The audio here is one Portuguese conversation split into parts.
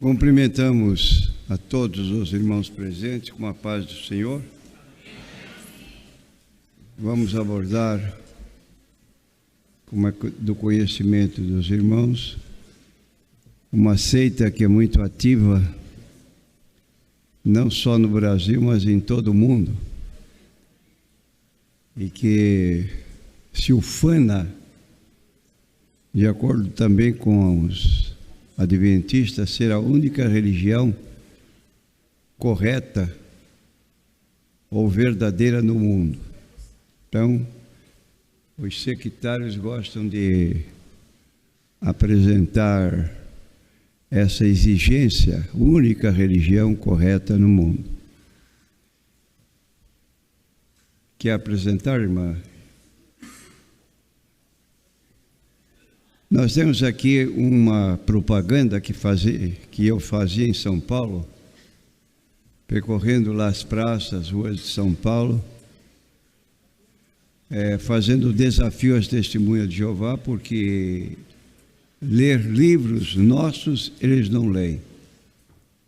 Cumprimentamos a todos os irmãos presentes com a paz do Senhor. Vamos abordar, do conhecimento dos irmãos, uma seita que é muito ativa, não só no Brasil, mas em todo o mundo, e que se ufana, de acordo também com os adventistas, ser a única religião correta ou verdadeira no mundo. Então, os sectários gostam de apresentar essa exigência, única religião correta no mundo. Quer apresentar, irmã? Nós temos aqui uma propaganda que eu fazia em São Paulo, percorrendo lá as praças, ruas de São Paulo, fazendo o desafio às testemunhas de Jeová, porque ler livros nossos eles não leem.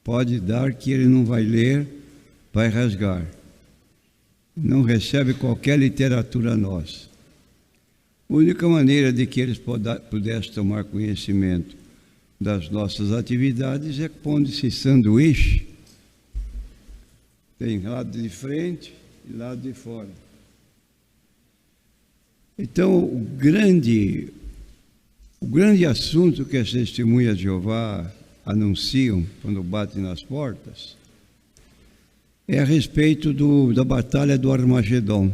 Pode dar que ele não vai ler, vai rasgar. Não recebe qualquer literatura nossa. A única maneira de que eles pudessem tomar conhecimento das nossas atividades é pondo-se sanduíche. Tem lado de frente e lado de fora. Então, o grande assunto que as testemunhas de Jeová anunciam quando batem nas portas é a respeito da batalha do Armagedon,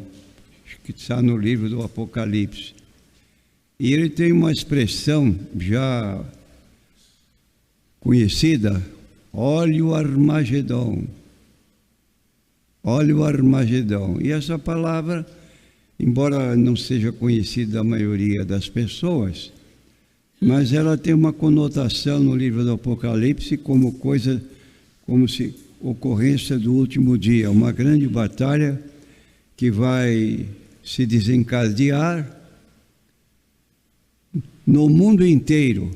que está no livro do Apocalipse. E ele tem uma expressão já conhecida: olha o Armagedon. Olha o Armagedon. E essa palavra, embora não seja conhecida da maioria das pessoas, mas ela tem uma conotação no livro do Apocalipse como se ocorrência do último dia, uma grande batalha que vai se desencadear no mundo inteiro.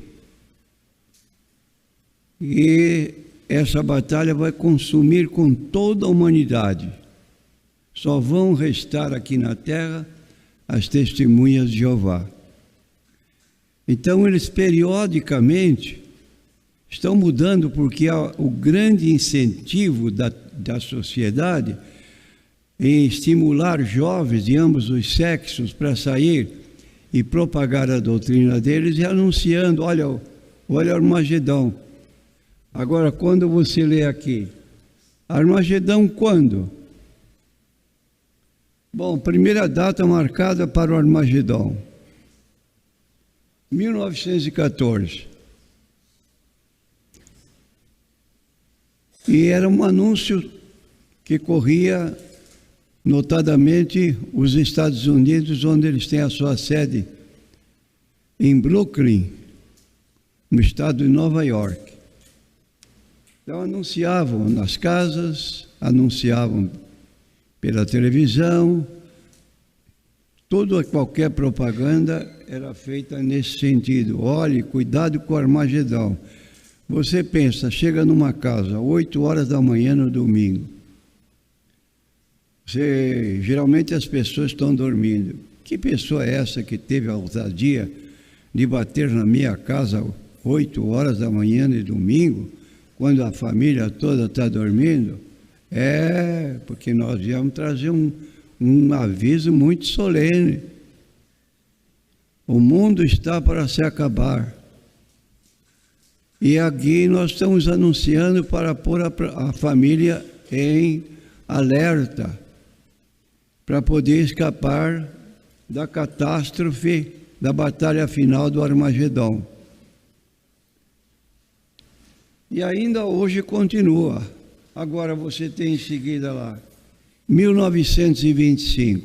E essa batalha vai consumir com toda a humanidade. Só vão restar aqui na terra as testemunhas de Jeová. Então, eles periodicamente estão mudando, porque o grande incentivo da sociedade em estimular jovens de ambos os sexos para sair e propagar a doutrina deles, e anunciando: olha o Armagedon. Agora, quando você lê aqui, Armagedon quando? Bom, primeira data marcada para o Armagedon, 1914. E era um anúncio que corria notadamente os Estados Unidos, onde eles têm a sua sede em Brooklyn, no estado de Nova York. Então anunciavam nas casas, anunciavam pela televisão, qualquer propaganda era feita nesse sentido. Olhe, cuidado com o Armagedon. Você pensa, chega numa casa, 8 horas da manhã no domingo. Geralmente as pessoas estão dormindo. Que pessoa é essa que teve a ousadia de bater na minha casa 8 horas da manhã de domingo, quando a família toda está dormindo? Porque nós viemos trazer um aviso muito solene. O mundo está para se acabar. E aqui nós estamos anunciando para pôr a família em alerta, para poder escapar da catástrofe da batalha final do Armagedon. E ainda hoje continua. Agora você tem em seguida lá, 1925.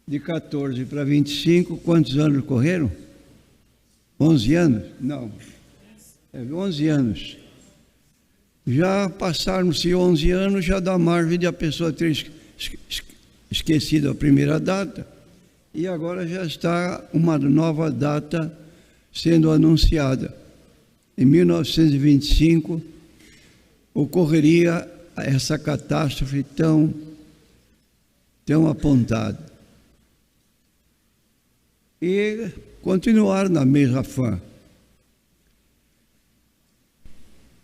De 14 para 25, quantos anos correram? 11 anos? Não. 11 anos. Já passaram-se 11 anos, já dá margem de a pessoa ter esquecido a primeira data, e agora já está uma nova data sendo anunciada. em 1925, ocorreria essa catástrofe tão apontada. E continuaram na mesma fã.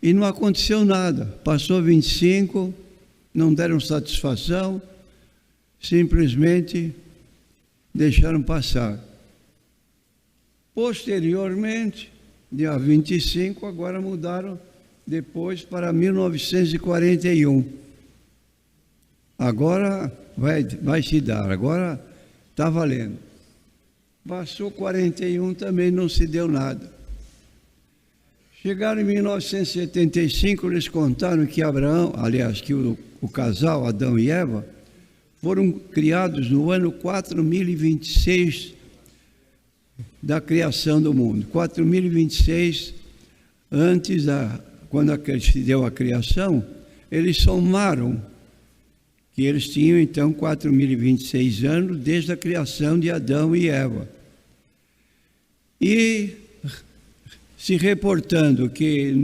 E não aconteceu nada. Passou 25, não deram satisfação, simplesmente deixaram passar. Posteriormente, dia 25, agora mudaram depois para 1941. Agora vai se dar, agora está valendo. Passou 41, também não se deu nada. Chegaram em 1975, eles contaram que Abraão, aliás, que o casal Adão e Eva, foram criados no ano 4026 da criação do mundo. 4026, antes quando se deu a criação, eles somaram que eles tinham então 4026 anos desde a criação de Adão e Eva. E se reportando que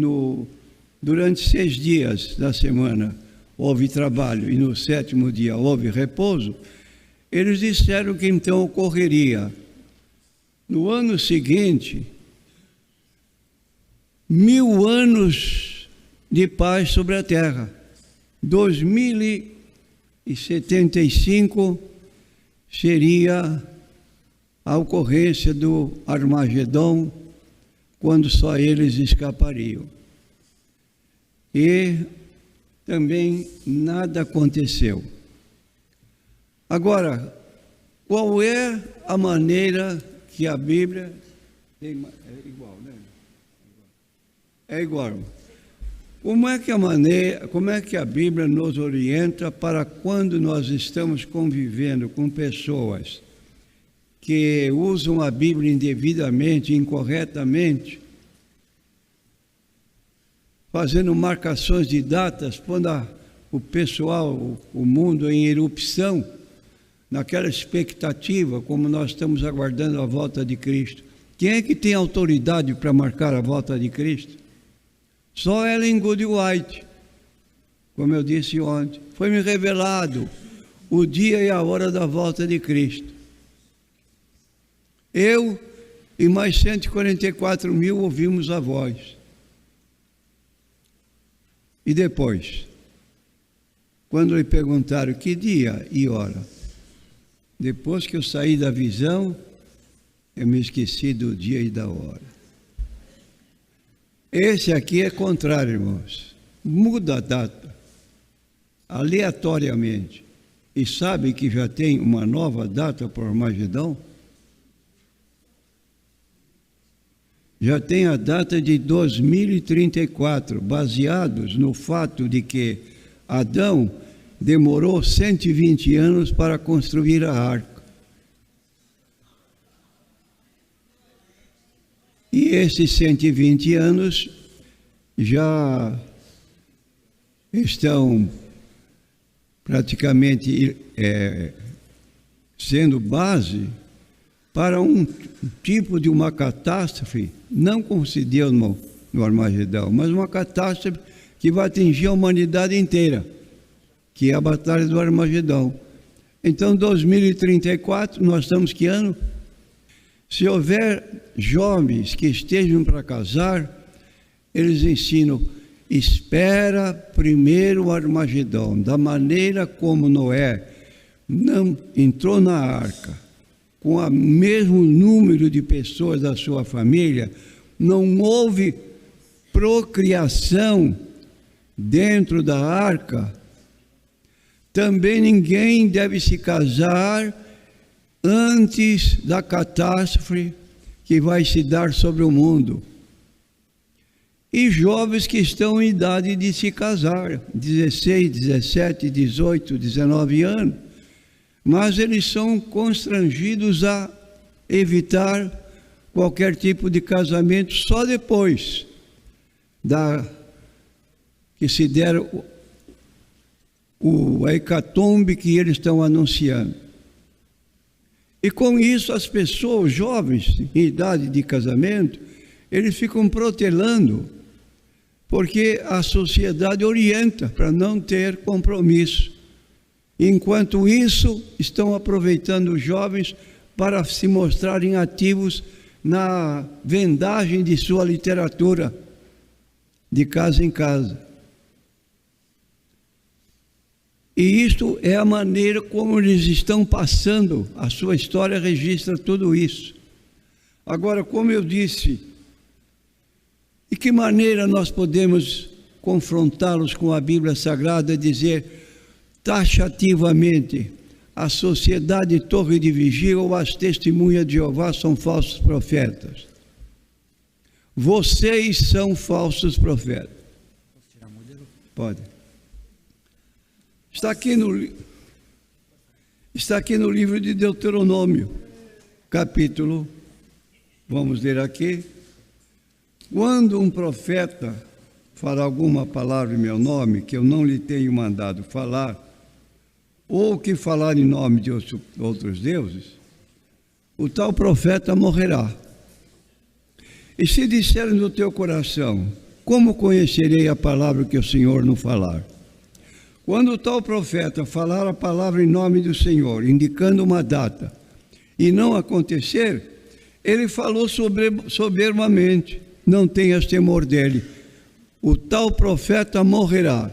durante 6 dias da semana houve trabalho e no 7º dia houve repouso, eles disseram que então ocorreria no ano seguinte 1000 anos de paz sobre a terra. 2075 seria a ocorrência do Armagedon, quando só eles escapariam. E também nada aconteceu. Agora, qual é a maneira que a Bíblia... É igual, né? É igual. Como é que a Bíblia nos orienta para quando nós estamos convivendo com pessoas que usam a Bíblia indevidamente, incorretamente, fazendo marcações de datas, pondo o pessoal, o mundo em erupção, naquela expectativa, como nós estamos aguardando a volta de Cristo. Quem é que tem autoridade para marcar a volta de Cristo? Só Ellen G. White, como eu disse ontem. Foi-me revelado o dia e a hora da volta de Cristo. Eu e mais 144 mil ouvimos a voz. E depois, quando lhe perguntaram que dia e hora, depois que eu saí da visão, eu me esqueci do dia e da hora. Esse aqui é contrário, irmãos. Muda a data, aleatoriamente. E sabe que já tem uma nova data para o Armagedon? Já tem a data de 2034, baseados no fato de que Adão demorou 120 anos para construir a arca. E esses 120 anos já estão praticamente sendo base para um tipo de uma catástrofe, não como se deu no Armagedão, mas uma catástrofe que vai atingir a humanidade inteira, que é a Batalha do Armagedão. Então, 2034, nós estamos que ano? Se houver jovens que estejam para casar, eles ensinam, espera primeiro o Armagedão, da maneira como Noé não entrou na arca, com o mesmo número de pessoas da sua família, não houve procriação dentro da arca, também ninguém deve se casar antes da catástrofe que vai se dar sobre o mundo. E jovens que estão em idade de se casar, 16, 17, 18, 19 anos, mas eles são constrangidos a evitar qualquer tipo de casamento só depois que se der a hecatombe que eles estão anunciando. E com isso as pessoas jovens, em idade de casamento, eles ficam protelando, porque a sociedade orienta para não ter compromisso. Enquanto isso, estão aproveitando os jovens para se mostrarem ativos na vendagem de sua literatura, de casa em casa. E isto é a maneira como eles estão passando, a sua história registra tudo isso. Agora, como eu disse, de que maneira nós podemos confrontá-los com a Bíblia Sagrada e dizer taxativamente: a sociedade Torre de Vigia ou as testemunhas de Jeová são falsos profetas? Vocês são falsos profetas. Pode. Está aqui no livro de Deuteronômio, capítulo, vamos ler aqui. Quando um profeta falar alguma palavra em meu nome, que eu não lhe tenho mandado falar, ou que falar em nome de outros deuses, o tal profeta morrerá. E se disser no teu coração: como conhecerei a palavra que o Senhor não falar? Quando o tal profeta falar a palavra em nome do Senhor, indicando uma data, e não acontecer, ele falou soberbamente, não tenhas temor dele, o tal profeta morrerá.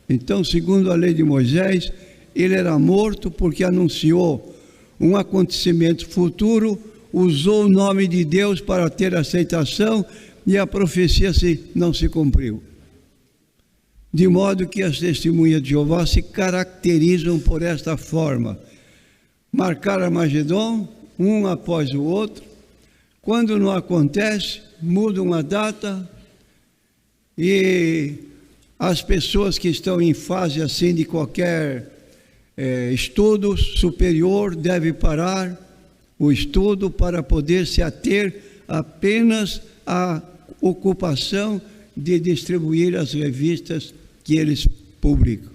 Então, segundo a lei de Moisés, ele era morto porque anunciou um acontecimento futuro, usou o nome de Deus para ter aceitação e a profecia não se cumpriu. De modo que as testemunhas de Jeová se caracterizam por esta forma: marcar Armagedon, um após o outro. Quando não acontece, mudam a data, e as pessoas que estão em fase assim de qualquer estudo superior devem parar o estudo para poder se ater apenas à ocupação de distribuir as revistas que eles publicam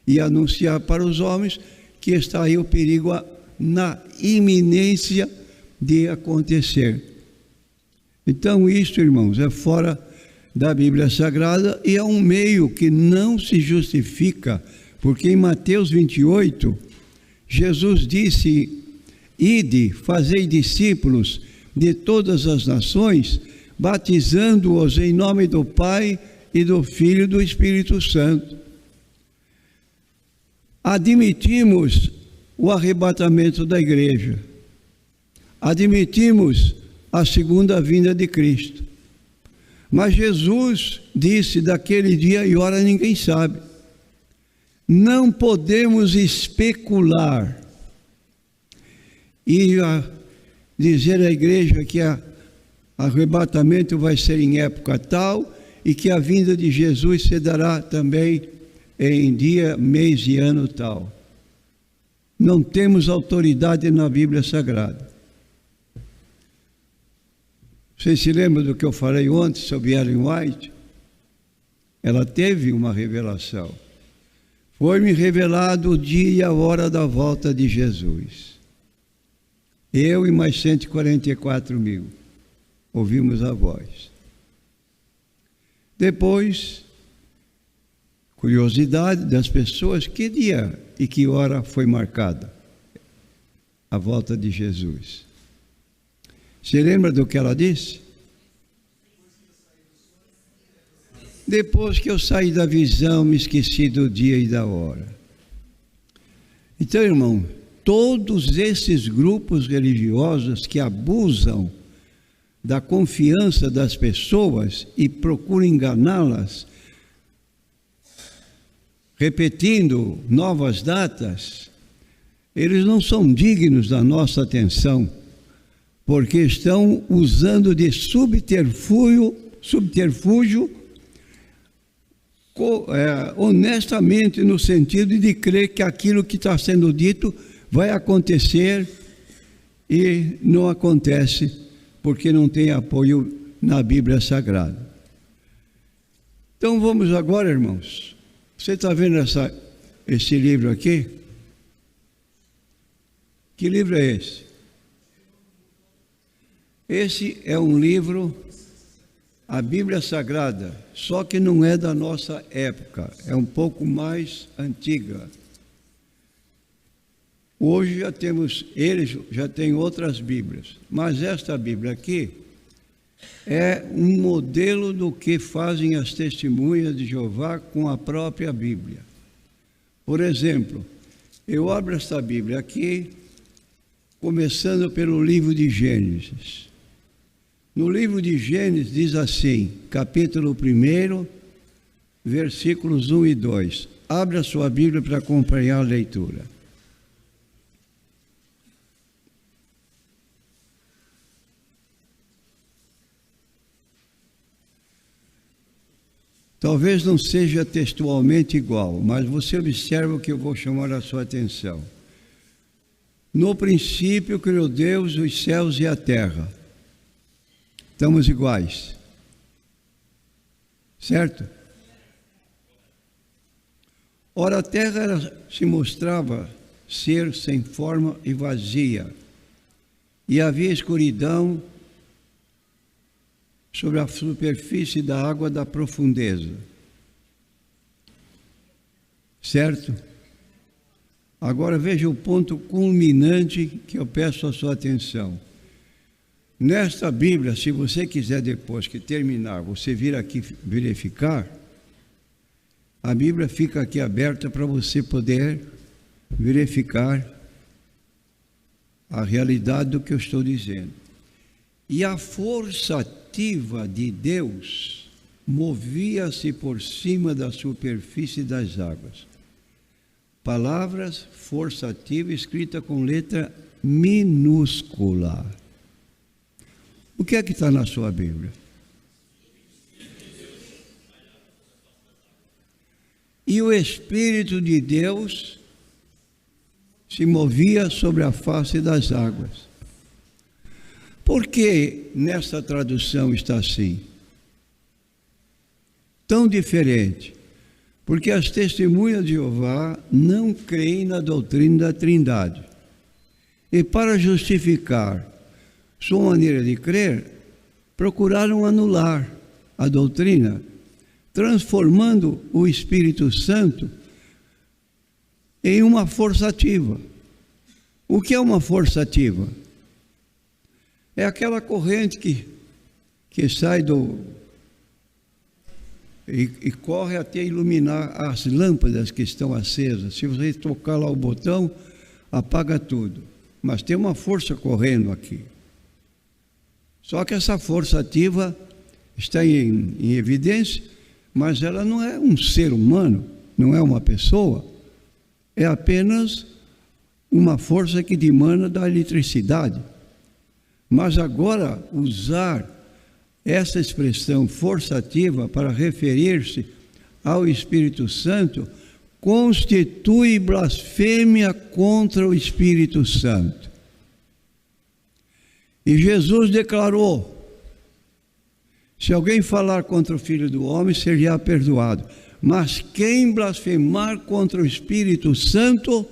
e anunciar para os homens que está aí o perigo na iminência de acontecer. Então, isto, irmãos, é fora da Bíblia Sagrada e é um meio que não se justifica, porque em Mateus 28, Jesus disse: ide, fazei discípulos de todas as nações, batizando-os em nome do Pai e do Filho e do Espírito Santo. Admitimos o arrebatamento da igreja, admitimos a segunda vinda de Cristo, mas Jesus disse: daquele dia e hora ninguém sabe. Não podemos especular e dizer à igreja que o arrebatamento vai ser em época tal e que a vinda de Jesus se dará também em dia, mês e ano tal. Não temos autoridade na Bíblia Sagrada. Vocês se lembram do que eu falei ontem sobre Ellen White? Ela teve uma revelação. Foi-me revelado o dia e a hora da volta de Jesus. Eu e mais 144 mil ouvimos a voz. Depois, curiosidade das pessoas: que dia e que hora foi marcada a volta de Jesus? Você lembra do que ela disse? Depois que eu saí da visão, me esqueci do dia e da hora. Então, irmão, todos esses grupos religiosos que abusam da confiança das pessoas e procuram enganá-las, repetindo novas datas, eles não são dignos da nossa atenção, porque estão usando de subterfúgio honestamente, no sentido de crer que aquilo que está sendo dito vai acontecer e não acontece, porque não tem apoio na Bíblia Sagrada. Então vamos agora, irmãos. Você está vendo esse livro aqui? Que livro é esse? Esse é um livro a Bíblia Sagrada, só que não é da nossa época, é um pouco mais antiga. Hoje eles já têm outras Bíblias, mas esta Bíblia aqui é um modelo do que fazem as testemunhas de Jeová com a própria Bíblia. Por exemplo, eu abro esta Bíblia aqui, começando pelo livro de Gênesis. No livro de Gênesis diz assim, capítulo 1, versículos 1 e 2. Abra a sua Bíblia para acompanhar a leitura. Talvez não seja textualmente igual, mas você observa o que eu vou chamar a sua atenção. No princípio criou Deus os céus e a terra. Estamos iguais. Certo? Ora, a terra se mostrava ser sem forma e vazia, e havia escuridão sobre a superfície da água da profundeza. Certo? Agora veja o ponto culminante que eu peço a sua atenção. Nesta Bíblia, se você quiser depois que terminar, você vir aqui verificar, a Bíblia fica aqui aberta para você poder verificar a realidade do que eu estou dizendo. E a força ativa de Deus movia-se por cima da superfície das águas. Palavras, força ativa, escrita com letra minúscula. O que é que está na sua Bíblia? E o Espírito de Deus se movia sobre a face das águas. Por que nessa tradução está assim? Tão diferente. Porque as testemunhas de Jeová não creem na doutrina da Trindade. E para justificar sua maneira de crer, procuraram anular a doutrina, transformando o Espírito Santo em uma força ativa. O que é uma força ativa? É aquela corrente que sai e corre até iluminar as lâmpadas que estão acesas. Se você tocar lá o botão, apaga tudo. Mas tem uma força correndo aqui. Só que essa força ativa está em evidência, mas ela não é um ser humano, não é uma pessoa. É apenas uma força que dimana da eletricidade. Mas agora, usar essa expressão força ativa para referir-se ao Espírito Santo constitui blasfêmia contra o Espírito Santo. E Jesus declarou: se alguém falar contra o Filho do Homem, será perdoado. Mas quem blasfemar contra o Espírito Santo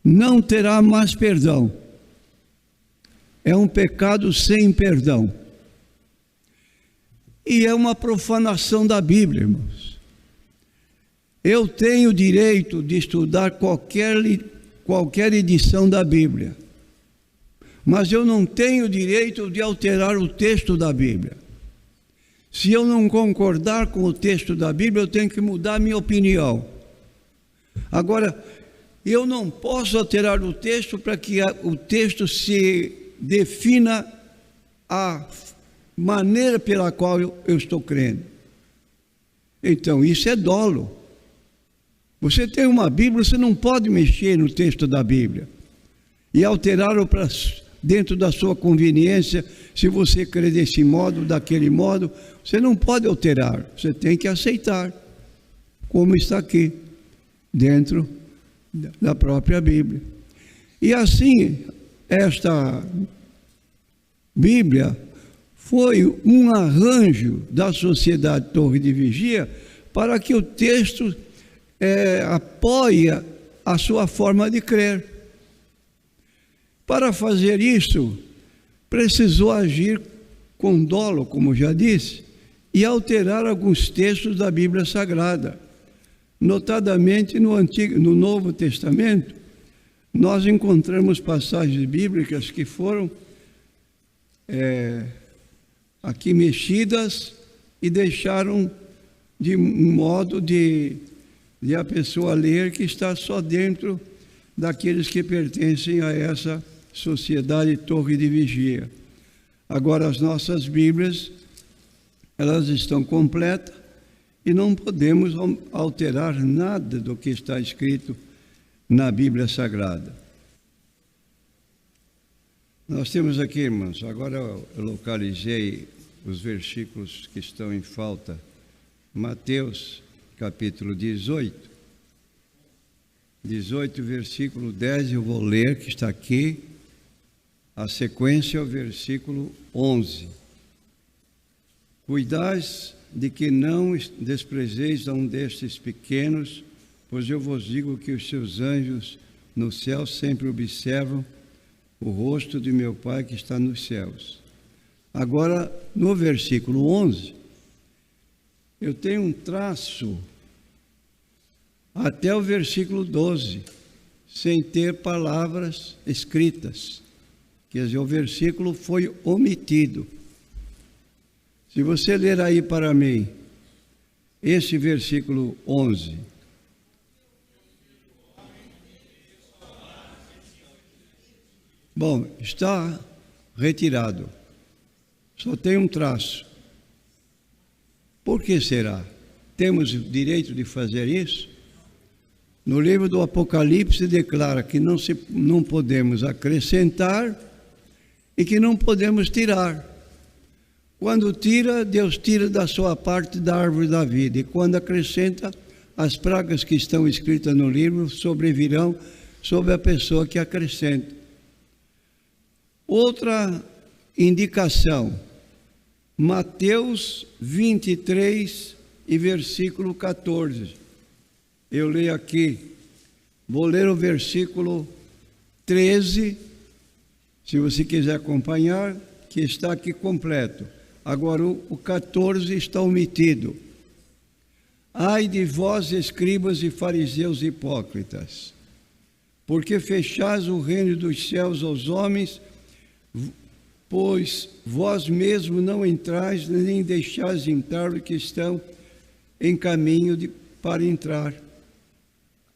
não terá mais perdão. É um pecado sem perdão. E é uma profanação da Bíblia, irmãos. Eu tenho direito de estudar qualquer edição da Bíblia, mas eu não tenho direito de alterar o texto da Bíblia. Se eu não concordar com o texto da Bíblia, eu tenho que mudar a minha opinião. Agora, eu não posso alterar o texto para que o texto se defina a maneira pela qual eu estou crendo. Então, isso é dolo. Você tem uma Bíblia, você não pode mexer no texto da Bíblia e alterá-lo para dentro da sua conveniência. Se você crê desse modo, daquele modo, você não pode alterar. Você tem que aceitar como está aqui, dentro da própria Bíblia. E assim, esta Bíblia foi um arranjo da Sociedade Torre de Vigia para que o texto apoie a sua forma de crer. Para fazer isso, precisou agir com dolo, como já disse, e alterar alguns textos da Bíblia Sagrada. Notadamente no Novo Testamento, nós encontramos passagens bíblicas que foram aqui mexidas e deixaram de modo de a pessoa ler que está só dentro daqueles que pertencem a essa sociedade torre de vigia. Agora, as nossas Bíblias, elas estão completas e não podemos alterar nada do que está escrito na Bíblia Sagrada. Nós temos aqui, irmãos, agora eu localizei os versículos que estão em falta. Mateus, capítulo 18, versículo 10, eu vou ler, que está aqui. A sequência é o versículo 11. Cuidais de que não desprezeis a um destes pequenos, pois eu vos digo que os seus anjos no céu sempre observam o rosto de meu Pai que está nos céus. Agora, no versículo 11, eu tenho um traço até o versículo 12, sem ter palavras escritas. Quer dizer, o versículo foi omitido. Se você ler aí para mim, esse versículo 11. Bom, está retirado. Só tem um traço. Por que será? Temos o direito de fazer isso? No livro do Apocalipse declara que não podemos acrescentar e que não podemos tirar. Quando tira, Deus tira da sua parte da árvore da vida. E quando acrescenta, as pragas que estão escritas no livro sobrevirão sobre a pessoa que acrescenta. Outra indicação, Mateus 23 e versículo 14. Eu leio aqui, vou ler o versículo 13, se você quiser acompanhar, que está aqui completo. Agora o 14 está omitido. Ai de vós, escribas e fariseus hipócritas, porque fechais o reino dos céus aos homens, pois vós mesmos não entrais, nem deixais entrar os que estão em caminho para entrar.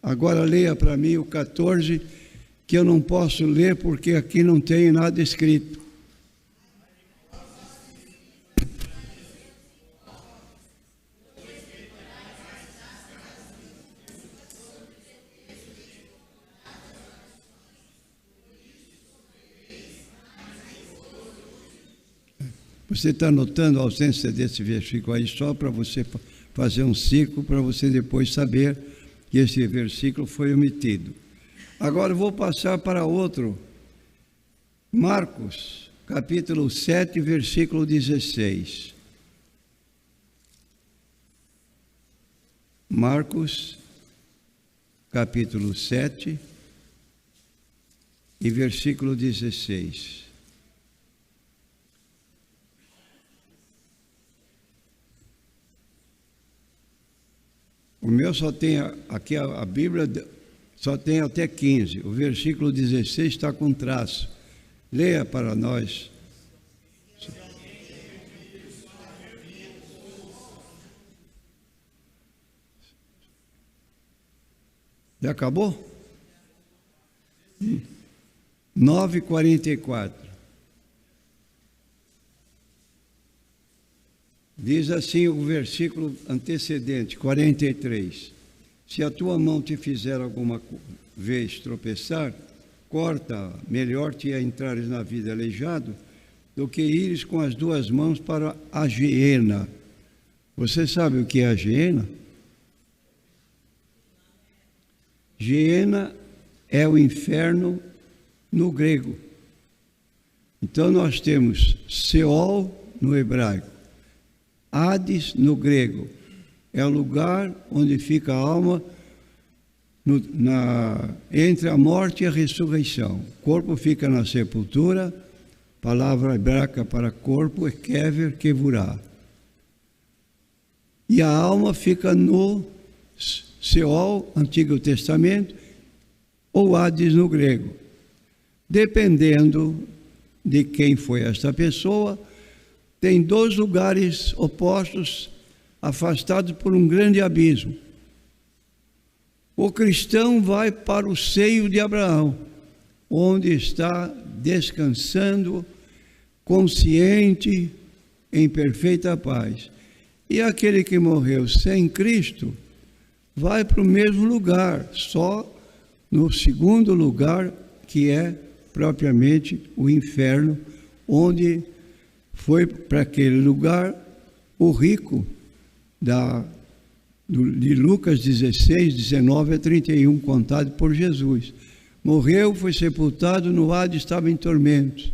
Agora leia para mim o 14, que eu não posso ler porque aqui não tem nada escrito. Você está notando a ausência desse versículo aí só para você fazer um ciclo, para você depois saber que esse versículo foi omitido. Agora eu vou passar para outro. Marcos, capítulo 7, versículo 16. Marcos, capítulo 7 e versículo 16. O meu só tem, aqui a Bíblia só tem até 15, o versículo 16 está com traço. Leia para nós. Já acabou? 9:44. Diz assim o versículo antecedente, 43. Se a tua mão te fizer alguma vez tropeçar, corta, melhor te é entrares na vida aleijado, do que ires com as duas mãos para a geena. Você sabe o que é a geena? Geena é o inferno no grego. Então nós temos Seol no hebraico, Hades no grego, é o lugar onde fica a alma entre a morte e a ressurreição. O corpo fica na sepultura, palavra hebraica para corpo é kever, kevurá. E a alma fica no Seol, Antigo Testamento, ou Hades no grego. Dependendo de quem foi esta pessoa, tem dois lugares opostos, afastados por um grande abismo. O cristão vai para o seio de Abraão, onde está descansando, consciente, em perfeita paz. E aquele que morreu sem Cristo vai para o mesmo lugar, só no segundo lugar, que é propriamente o inferno, onde foi para aquele lugar o rico de Lucas 16, 19 a 31, contado por Jesus. Morreu, foi sepultado, no Hades estava em tormentos.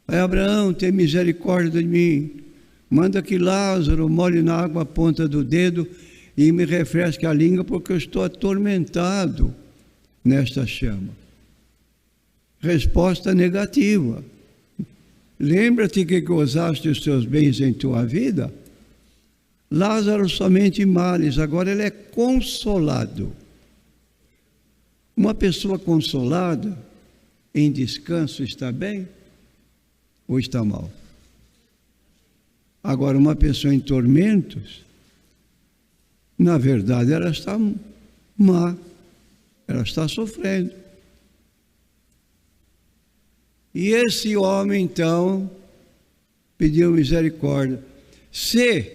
Aí Abraão, tem misericórdia de mim, manda que Lázaro molhe na água a ponta do dedo e me refresque a língua, porque eu estou atormentado nesta chama. Resposta negativa. Lembra-te que gozaste os teus bens em tua vida? Lázaro somente males, agora ele é consolado. Uma pessoa consolada, em descanso, está bem ou está mal? Agora, uma pessoa em tormentos, na verdade, ela está má, ela está sofrendo. E esse homem, então, pediu misericórdia. Se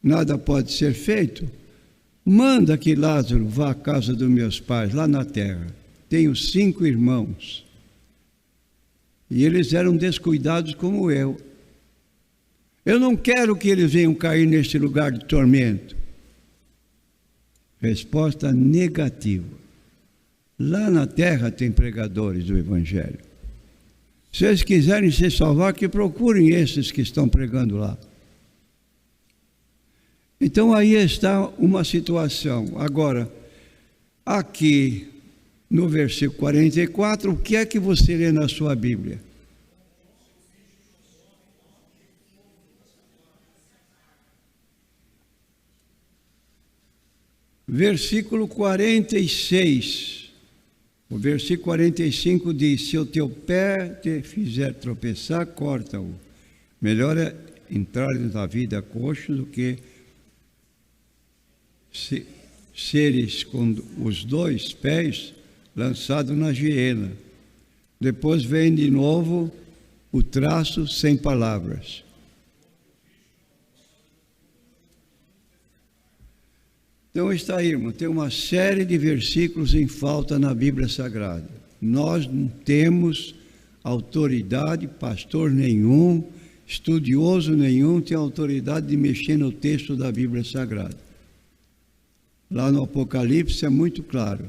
nada pode ser feito, manda que Lázaro vá à casa dos meus pais, lá na terra. Tenho 5 irmãos. E eles eram descuidados como eu. Eu não quero que eles venham cair neste lugar de tormento. Resposta negativa. Lá na terra tem pregadores do Evangelho. Se eles quiserem se salvar, que procurem esses que estão pregando lá. Então aí está uma situação. Agora, aqui no versículo 44, o que é que você lê na sua Bíblia? Versículo 46. O versículo 45 diz: se o teu pé te fizer tropeçar, corta-o. Melhor é entrar na vida coxo do que seres com os 2 pés lançados na hiena. Depois vem de novo o traço sem palavras. Então está aí, irmão, tem uma série de versículos em falta na Bíblia Sagrada. Nós não temos autoridade, pastor nenhum, estudioso nenhum tem autoridade de mexer no texto da Bíblia Sagrada. Lá no Apocalipse é muito claro,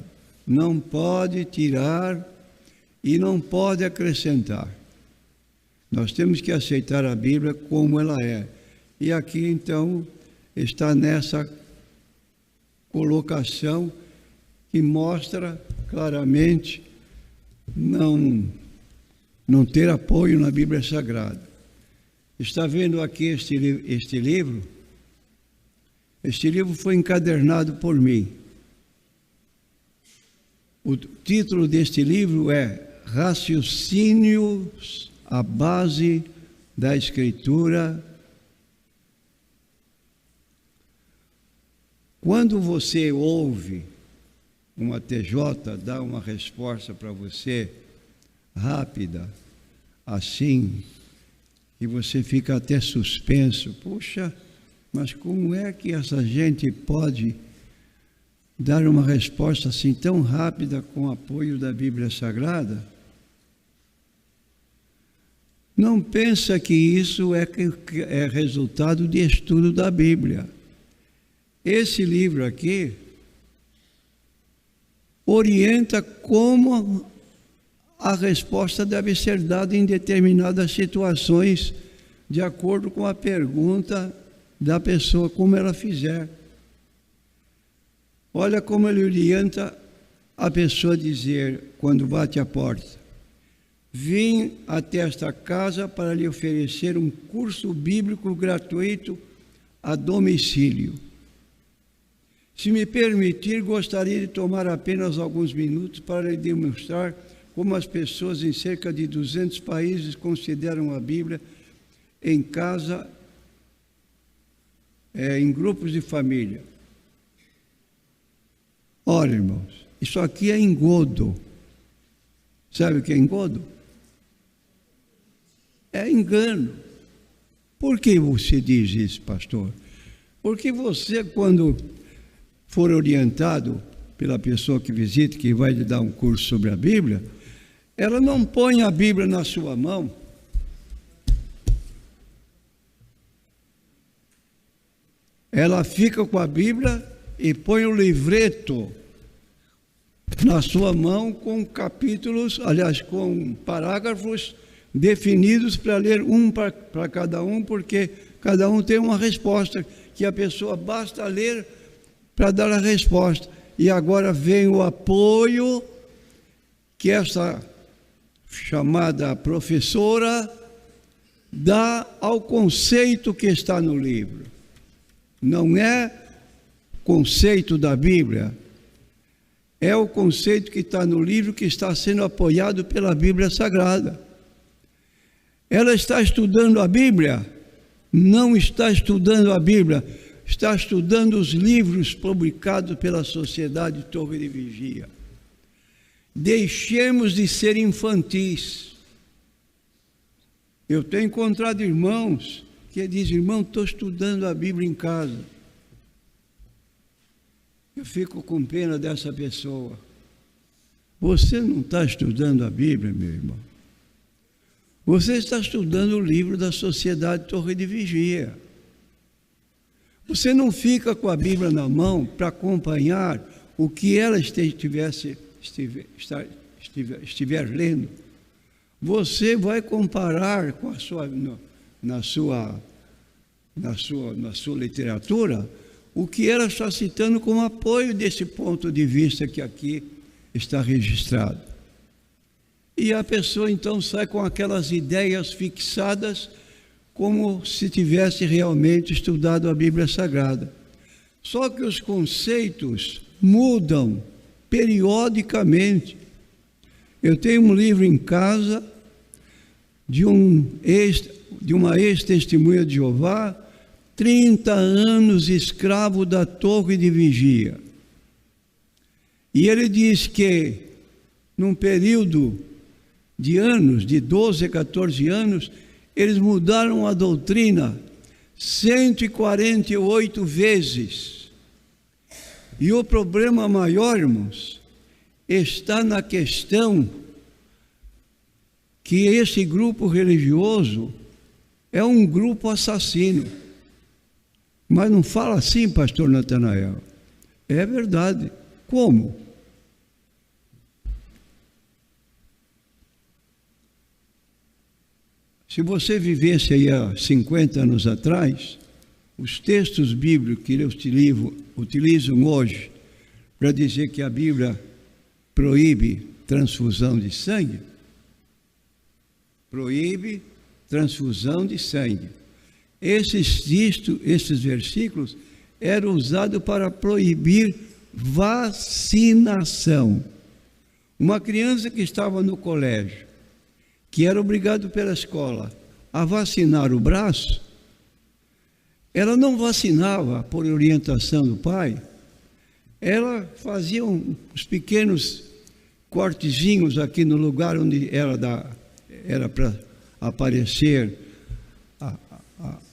não pode tirar e não pode acrescentar. Nós temos que aceitar a Bíblia como ela é. E aqui então está nessa colocação que mostra claramente não ter apoio na Bíblia Sagrada. Está vendo aqui este livro? Este livro foi encadernado por mim. O título deste livro é Raciocínios à base da Escritura. Quando você ouve uma TJ dar uma resposta para você rápida, assim, e você fica até suspenso, puxa, mas como é que essa gente pode dar uma resposta assim tão rápida com apoio da Bíblia Sagrada? Não pensa que isso é resultado de estudo da Bíblia. Esse livro aqui orienta como a resposta deve ser dada em determinadas situações, de acordo com a pergunta da pessoa, como ela fizer. Olha como ele orienta a pessoa a dizer, quando bate a porta: vim até esta casa para lhe oferecer um curso bíblico gratuito a domicílio. Se me permitir, gostaria de tomar apenas alguns minutos para lhe demonstrar como as pessoas em cerca de 200 países consideram a Bíblia em casa, em grupos de família. Olha, irmãos, isso aqui é engodo. Sabe o que é engodo? É engano. Por que você diz isso, pastor? Porque você, quando for orientado pela pessoa que visita, que vai lhe dar um curso sobre a Bíblia, ela não põe a Bíblia na sua mão. Ela fica com a Bíblia e põe o livreto na sua mão com capítulos, aliás, com parágrafos definidos para ler um para cada um, porque cada um tem uma resposta que a pessoa basta ler para dar a resposta. E agora vem o apoio que essa chamada professora dá ao conceito que está no livro. Não é conceito da Bíblia, é o conceito que está no livro que está sendo apoiado pela Bíblia Sagrada. Ela está estudando a Bíblia? Não está estudando a Bíblia, está estudando os livros publicados pela Sociedade Torre de Vigia. Deixemos de ser infantis. Eu tenho encontrado irmãos que dizem: irmão, estou estudando a Bíblia em casa. Eu fico com pena dessa pessoa. Você não está estudando a Bíblia, meu irmão. Você está estudando o livro da Sociedade Torre de Vigia. Você não fica com a Bíblia na mão para acompanhar o que ela estiver lendo. Você vai comparar com a sua, na sua literatura o que ela está citando como apoio desse ponto de vista que aqui está registrado. E a pessoa então sai com aquelas ideias fixadas como se tivesse realmente estudado a Bíblia Sagrada. Só que os conceitos mudam periodicamente. Eu tenho um livro em casa de uma ex-testemunha de Jeová, 30 anos escravo da Torre de Vigia. E ele diz que, num período de anos, de 12 a 14 anos, eles mudaram a doutrina 148 vezes. E o problema maior, irmãos, está na questão que esse grupo religioso é um grupo assassino. Mas não fala assim, pastor Natanael. É verdade. Como? Se você vivesse aí há 50 anos atrás, os textos bíblicos que eles utilizam hoje para dizer que a Bíblia proíbe transfusão de sangue, proíbe transfusão de sangue. Esses versículos eram usados para proibir vacinação. Uma criança que estava no colégio, que era obrigado pela escola a vacinar o braço, ela não vacinava por orientação do pai, ela fazia uns pequenos cortezinhos aqui no lugar onde era para aparecer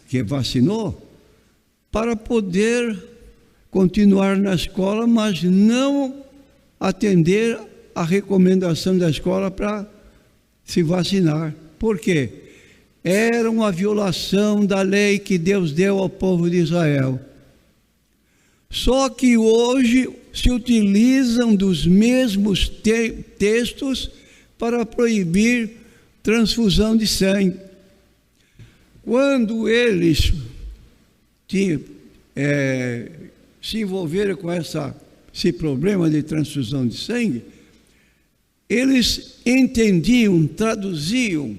que vacinou, para poder continuar na escola, mas não atender a recomendação da escola para se vacinar. Por quê? Era uma violação da lei que Deus deu ao povo de Israel. Só que hoje se utilizam dos mesmos textos para proibir transfusão de sangue. Quando eles se envolveram com esse problema de transfusão de sangue, eles entendiam, traduziam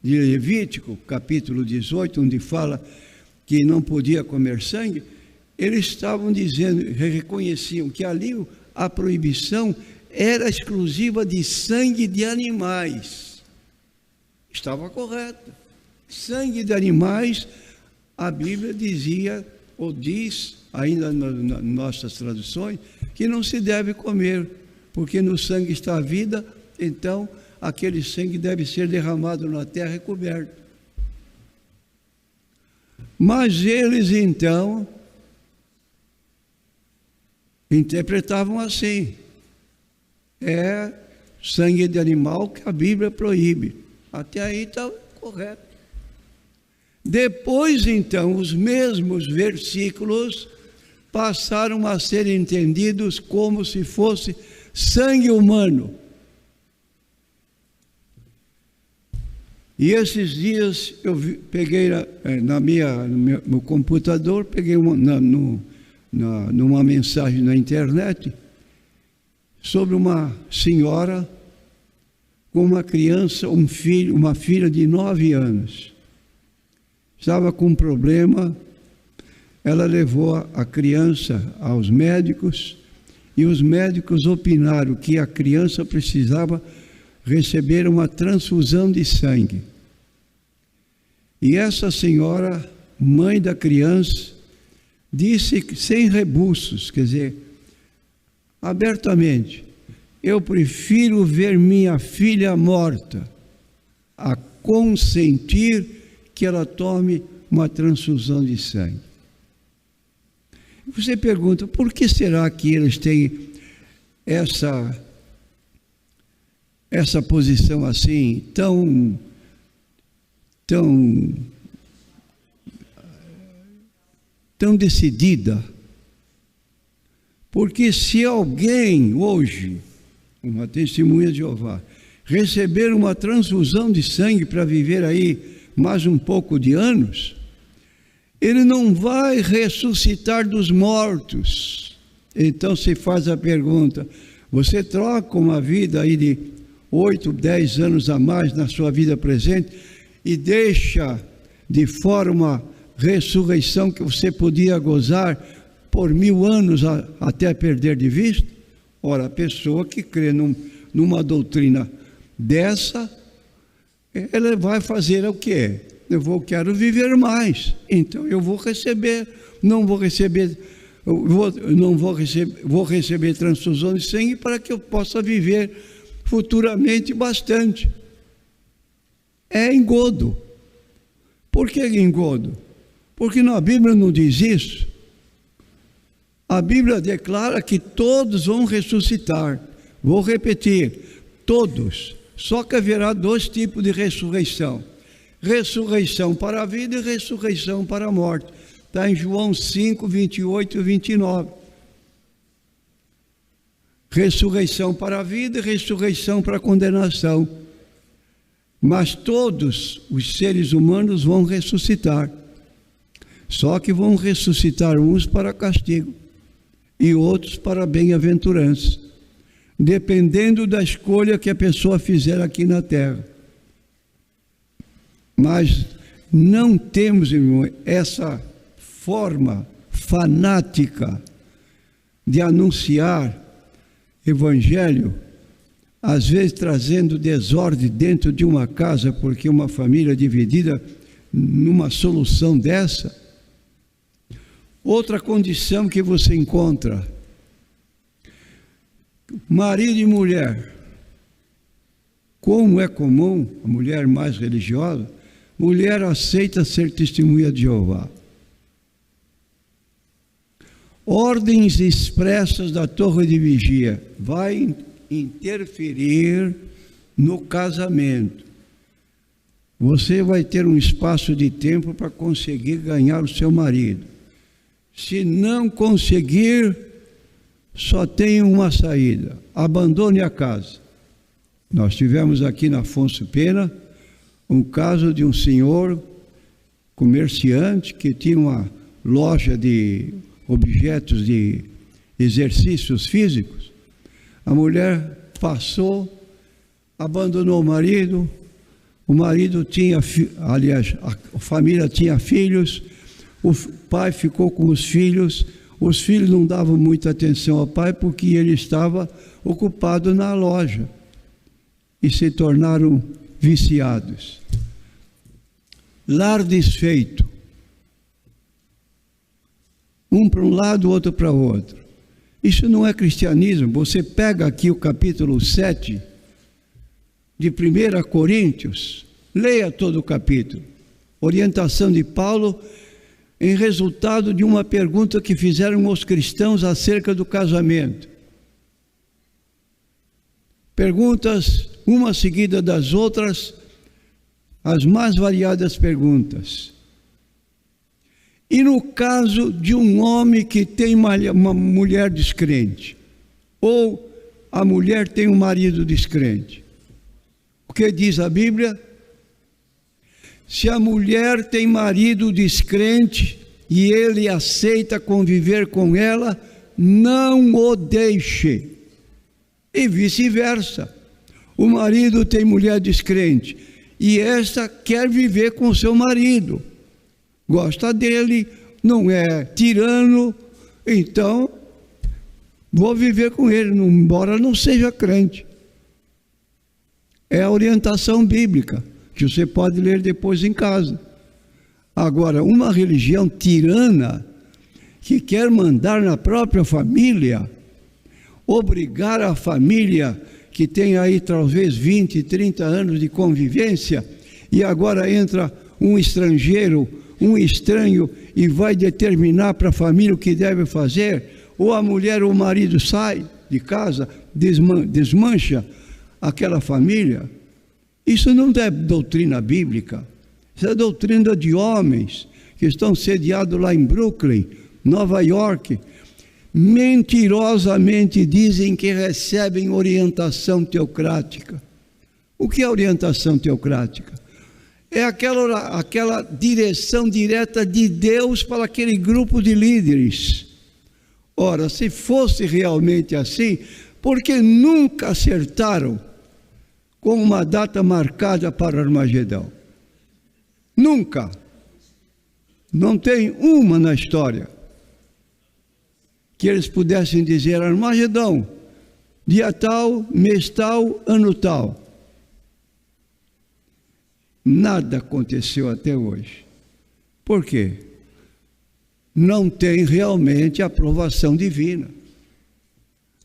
de Levítico, capítulo 18, onde fala que não podia comer sangue, eles estavam dizendo, reconheciam que ali a proibição era exclusiva de sangue de animais. Estava correto. Sangue de animais, a Bíblia dizia, ou diz, ainda nas nossas traduções, que não se deve comer, porque no sangue está a vida, então aquele sangue deve ser derramado na terra e coberto. Mas eles então interpretavam assim: é sangue de animal que a Bíblia proíbe. Até aí está correto. Depois, então, os mesmos versículos passaram a ser entendidos como se fosse sangue humano. E esses dias eu peguei no meu computador, peguei numa mensagem na internet sobre uma senhora com uma criança, uma filha de 9 anos. Estava com um problema, ela levou a criança aos médicos e os médicos opinaram que a criança precisava receber uma transfusão de sangue. E essa senhora, mãe da criança, disse sem rebuços, quer dizer, abertamente: eu prefiro ver minha filha morta a consentir que ela tome uma transfusão de sangue. Você pergunta, por que será que eles têm essa posição assim, tão decidida? Porque se alguém hoje, uma testemunha de Jeová, receber uma transfusão de sangue para viver aí mais um pouco de anos, ele não vai ressuscitar dos mortos. Então se faz a pergunta: você troca uma vida aí de 8, 10 anos a mais na sua vida presente e deixa de fora uma ressurreição que você podia gozar por 1000 anos até perder de vista? Ora, a pessoa que crê numa doutrina dessa, ela vai fazer o quê? Quero viver mais, então eu vou receber, vou receber transfusão de sangue para que eu possa viver futuramente bastante. É engodo. Por que engodo? Porque na Bíblia não diz isso. A Bíblia declara que todos vão ressuscitar. Vou repetir, todos. Só que haverá 2 tipos de ressurreição: ressurreição para a vida e ressurreição para a morte. Está em João 5, 28 e 29. Ressurreição para a vida e ressurreição para a condenação. Mas todos os seres humanos vão ressuscitar. Só que vão ressuscitar uns para castigo e outros para bem-aventurança, dependendo da escolha que a pessoa fizer aqui na terra. Mas não temos, irmão, essa forma fanática de anunciar evangelho, às vezes trazendo desordem dentro de uma casa, porque uma família dividida numa solução dessa. Outra condição que você encontra: marido e mulher. Como é comum, a mulher mais religiosa, mulher aceita ser testemunha de Jeová. Ordens expressas da torre de vigia vai interferir no casamento. Você vai ter um espaço de tempo para conseguir ganhar o seu marido. Se não conseguir, só tem uma saída: abandone a casa. Nós tivemos aqui na Afonso Pena um caso de um senhor comerciante que tinha uma loja de objetos de exercícios físicos. A mulher passou abandonou o marido tinha, aliás, a família tinha filhos, o pai ficou com os filhos não davam muita atenção ao pai porque ele estava ocupado na loja e se tornaram viciados. Lar desfeito, um para um lado, outro para o outro. Isso não é cristianismo. Você pega aqui o capítulo 7 de 1 Coríntios, leia todo o capítulo. Orientação de Paulo em resultado de uma pergunta que fizeram os cristãos acerca do casamento. Perguntas, uma seguida das outras, as mais variadas perguntas. E no caso de um homem que tem uma mulher descrente, ou a mulher tem um marido descrente, o que diz a Bíblia? Se a mulher tem marido descrente e ele aceita conviver com ela, não o deixe. E vice-versa. O marido tem mulher descrente e esta quer viver com seu marido. Gosta dele, não é tirano, então vou viver com ele, embora não seja crente. É a orientação bíblica, que você pode ler depois em casa. Agora, uma religião tirana, que quer mandar na própria família, obrigar a família, que tem aí talvez 20, 30 anos de convivência, e agora entra um estrangeiro, um estranho, e vai determinar para a família o que deve fazer, ou a mulher ou o marido sai de casa, desmancha aquela família. Isso não é doutrina bíblica, isso é doutrina de homens que estão sediados lá em Brooklyn, Nova York, mentirosamente dizem que recebem orientação teocrática. O que é orientação teocrática? É aquela direção direta de Deus para aquele grupo de líderes. Ora, se fosse realmente assim, por que nunca acertaram com uma data marcada para o Armagedão? Nunca. Não tem uma na história que eles pudessem dizer: Armagedão, dia tal, mês tal, ano tal. Nada aconteceu até hoje. Por quê? Não tem realmente aprovação divina.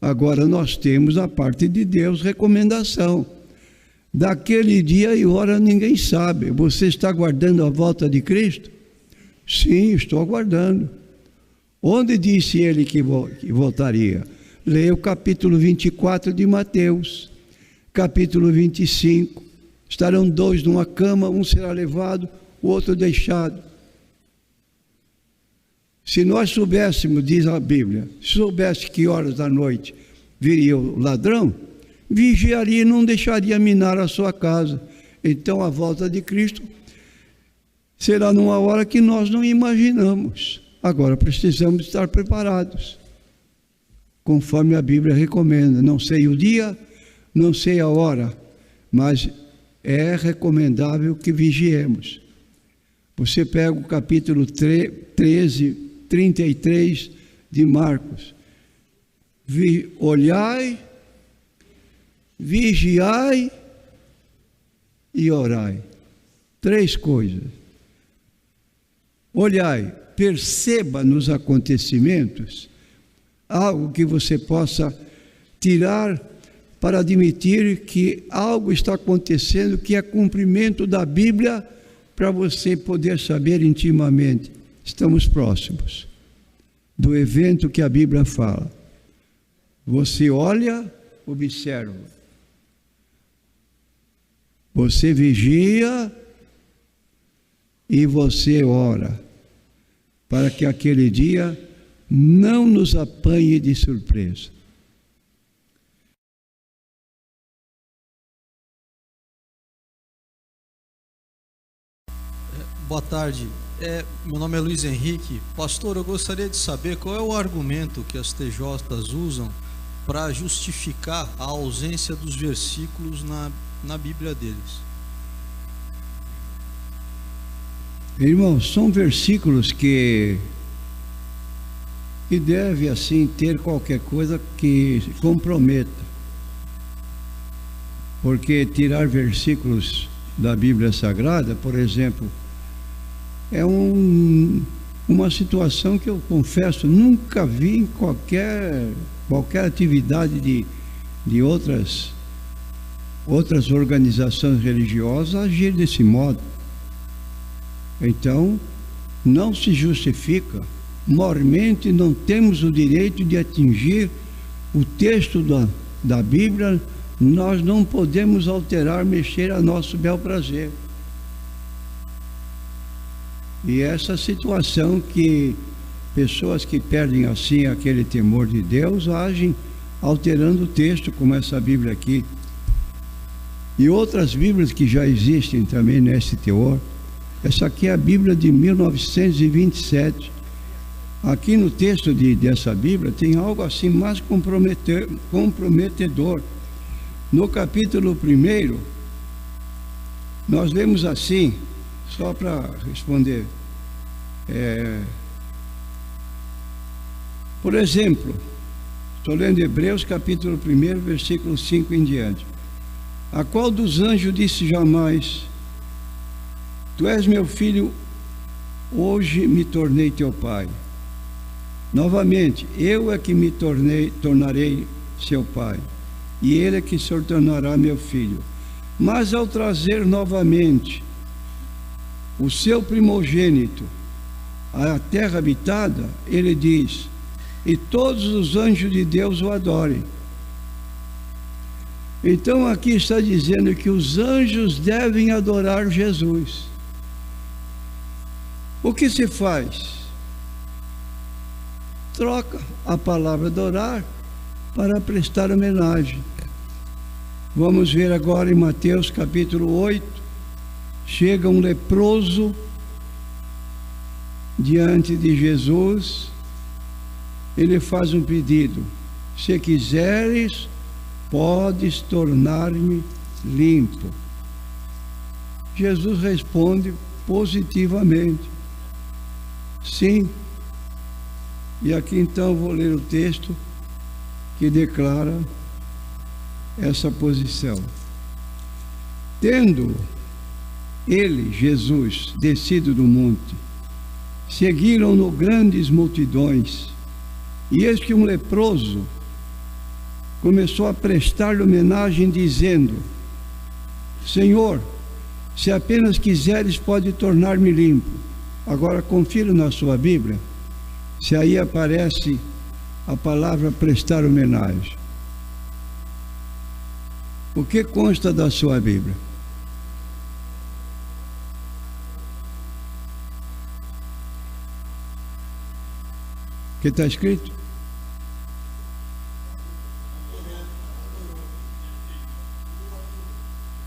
Agora nós temos a parte de Deus recomendação. Daquele dia e hora ninguém sabe. Você está aguardando a volta de Cristo? Sim, estou aguardando. Onde disse ele que voltaria? Leia o capítulo 24 de Mateus, capítulo 25. Estarão dois numa cama, um será levado, o outro deixado. Se nós soubéssemos, diz a Bíblia, se soubesse que horas da noite viria o ladrão, vigiaria e não deixaria minar a sua casa. Então a volta de Cristo será numa hora que nós não imaginamos. Agora precisamos estar preparados, conforme a Bíblia recomenda. Não sei o dia, não sei a hora, mas é recomendável que vigiemos. Você pega o capítulo 13, 33 de Marcos. Olhai, vigiai e orai. Três coisas. Olhai, perceba nos acontecimentos algo que você possa tirar para admitir que algo está acontecendo que é cumprimento da Bíblia, para você poder saber intimamente. Estamos próximos do evento que a Bíblia fala. Você olha, observa. Você vigia e você ora, para que aquele dia não nos apanhe de surpresa. Boa tarde. Meu nome é Luiz Henrique. Pastor, eu gostaria de saber qual é o argumento que as TJs usam para justificar a ausência dos versículos na Bíblia deles? Irmãos, são versículos que deve assim ter qualquer coisa que comprometa. Porque tirar versículos da Bíblia Sagrada, por exemplo, é uma situação que eu confesso, nunca vi em qualquer atividade de outras organizações religiosas agir desse modo. Então, não se justifica. Mormente não temos o direito de atingir o texto da Bíblia. Nós não podemos alterar, mexer a nosso bel prazer. E essa situação que pessoas que perdem assim aquele temor de Deus agem alterando o texto, como essa Bíblia aqui. E outras Bíblias que já existem também nesse teor. Essa aqui é a Bíblia de 1927. Aqui no texto dessa Bíblia tem algo assim mais comprometedor. No capítulo 1, nós lemos assim, só para responder. Por exemplo, estou lendo Hebreus capítulo 1, versículo 5 em diante. A qual dos anjos disse jamais: Tu és meu filho, hoje me tornei teu pai. Novamente, eu é que me tornarei seu pai, e ele é que se tornará meu filho. Mas ao trazer novamente o seu primogênito à terra habitada, ele diz: e todos os anjos de Deus o adorem. Então aqui está dizendo que os anjos devem adorar Jesus. O que se faz? Troca a palavra adorar para prestar homenagem. Vamos ver agora em Mateus capítulo 8. Chega um leproso diante de Jesus. Ele faz um pedido: se quiseres, podes tornar-me limpo. Jesus responde positivamente: sim. E aqui então vou ler o texto que declara essa posição. Tendo ele, Jesus, descido do monte, seguiram-no grandes multidões, e eis que um leproso começou a prestar-lhe homenagem, dizendo: Senhor, se apenas quiseres, pode tornar-me limpo. Agora confira na sua Bíblia, se aí aparece a palavra prestar homenagem. O que consta da sua Bíblia? O que está escrito?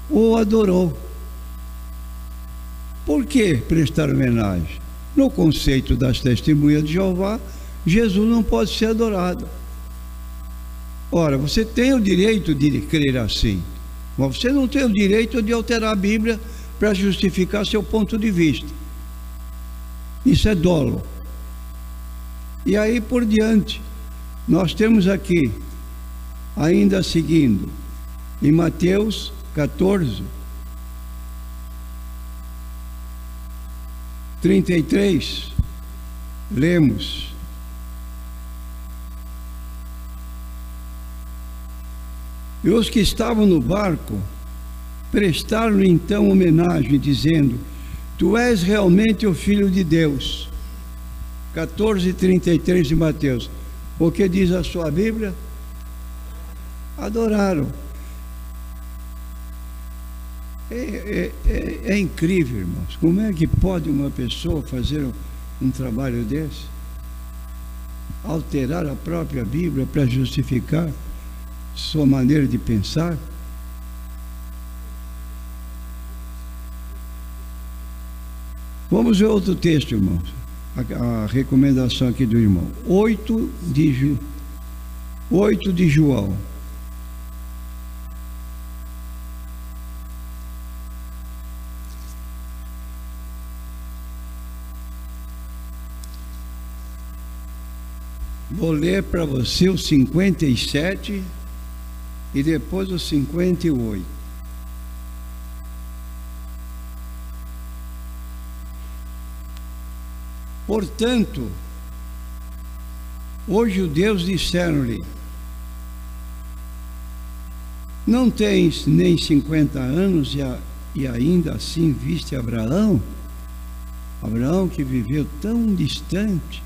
O adorou. Por que prestar homenagem? No conceito das testemunhas de Jeová, Jesus não pode ser adorado. Ora, você tem o direito de crer assim, mas você não tem o direito de alterar a Bíblia para justificar seu ponto de vista. Isso é dolo. E aí por diante, nós temos aqui, ainda seguindo, em Mateus 14, 33, lemos: e os que estavam no barco prestaram-lhe então homenagem, dizendo: Tu és realmente o Filho de Deus. 14:33 de Mateus. O que diz a sua Bíblia? Adoraram. É incrível, irmãos. Como é que pode uma pessoa fazer um trabalho desse? Alterar a própria Bíblia para justificar sua maneira de pensar? Vamos ver outro texto, irmãos. A recomendação aqui do irmão. 8 de João. Vou ler para você o 57 e depois o 58. Portanto, os judeus disseram-lhe: não tens nem 50 anos e ainda assim viste Abraão? Abraão que viveu tão distante.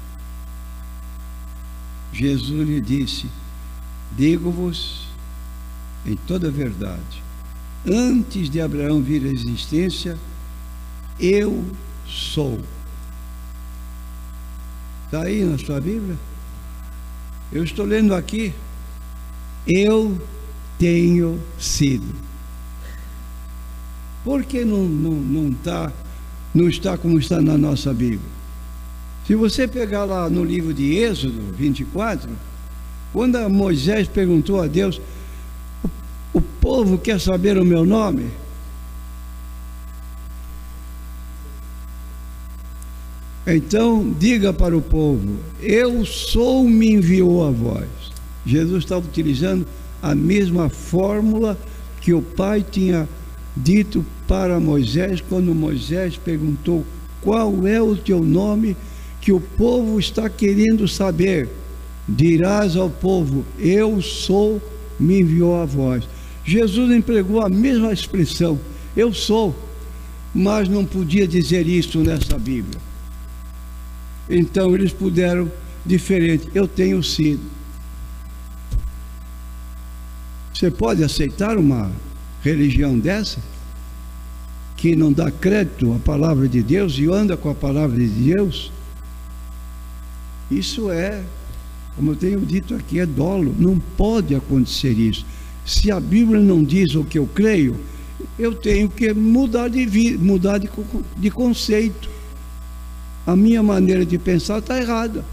Jesus lhe disse: digo-vos em toda a verdade, antes de Abraão vir à existência, eu sou. Está aí na sua Bíblia? Eu estou lendo aqui: eu tenho sido. Por que não está como está na nossa Bíblia? Se você pegar lá no livro de Êxodo 24, quando Moisés perguntou a Deus: o povo quer saber o meu nome? Então diga para o povo: eu sou, me enviou a vós. Jesus estava utilizando a mesma fórmula que o Pai tinha dito para Moisés, quando Moisés perguntou: qual é o teu nome que o povo está querendo saber? Dirás ao povo: eu sou, me enviou a vós. Jesus empregou a mesma expressão: eu sou, mas não podia dizer isso nessa Bíblia. Então eles puderam diferente: eu tenho sido. Você pode aceitar uma religião dessa, que não dá crédito à palavra de Deus e anda com a palavra de Deus? Isso é, como eu tenho dito aqui, é dolo. Não pode acontecer isso. Se a Bíblia não diz o que eu creio, eu tenho que mudar de conceito. A minha maneira de pensar está errada.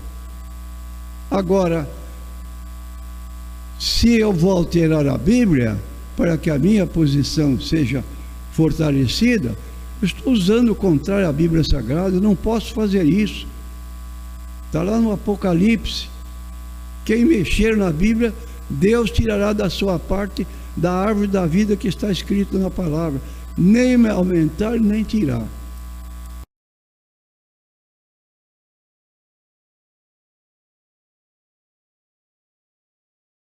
Agora, se eu vou alterar a Bíblia para que a minha posição seja fortalecida, eu estou usando o contrário à Bíblia Sagrada. Eu não posso fazer isso. Está lá no Apocalipse: quem mexer na Bíblia, Deus tirará da sua parte da árvore da vida que está escrito na palavra, nem aumentar nem tirar.